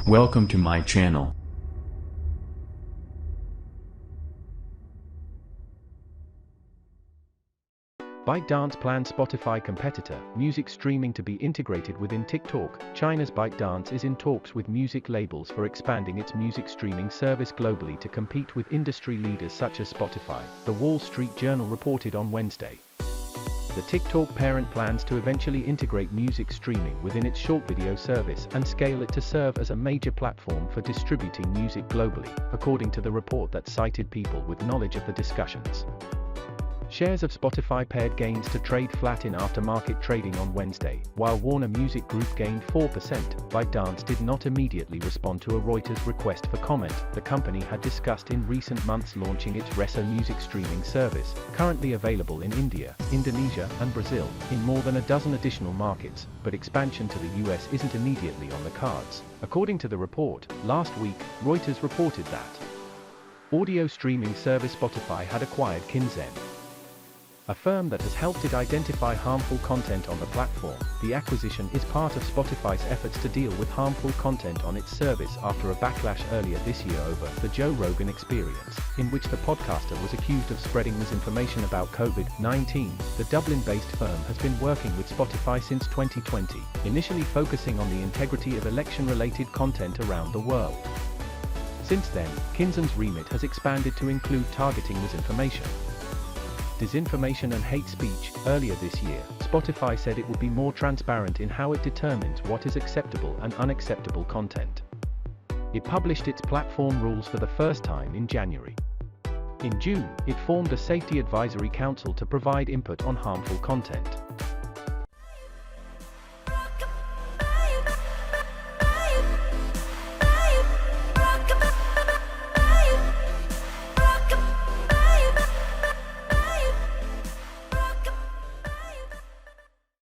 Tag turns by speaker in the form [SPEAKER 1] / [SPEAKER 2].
[SPEAKER 1] Welcome to my channel.
[SPEAKER 2] ByteDance plans Spotify competitor, music streaming to be integrated within TikTok. China's ByteDance is in talks with music labels for expanding its music streaming service globally to compete with industry leaders such as Spotify, the Wall Street Journal reported on Wednesday. The TikTok parent plans to eventually integrate music streaming within its short video service and scale it to serve as a major platform for distributing music globally, according to the report that cited people with knowledge of the discussions. Shares of Spotify paired gains to trade flat in aftermarket trading on Wednesday, while Warner Music Group gained 4%. ByteDance did not immediately respond to a Reuters request for comment. The company had discussed in recent months launching its Resso music streaming service, currently available in India, Indonesia, and Brazil, in more than a dozen additional markets, but expansion to the US isn't immediately on the cards. According to the report, last week, Reuters reported that audio streaming service Spotify had acquired Kinzen, a firm that has helped it identify harmful content on the platform. The acquisition is part of Spotify's efforts to deal with harmful content on its service after a backlash earlier this year over the Joe Rogan Experience, in which the podcaster was accused of spreading misinformation about COVID-19. The Dublin-based firm has been working with Spotify since 2020, initially focusing on the integrity of election-related content around the world. Since then, Kinzen's remit has expanded to include targeting misinformation, disinformation and hate speech. Earlier this year, Spotify said it would be more transparent in how it determines what is acceptable and unacceptable content. It published its platform rules for the first time in January. In June, it formed a safety advisory council to provide input on harmful content.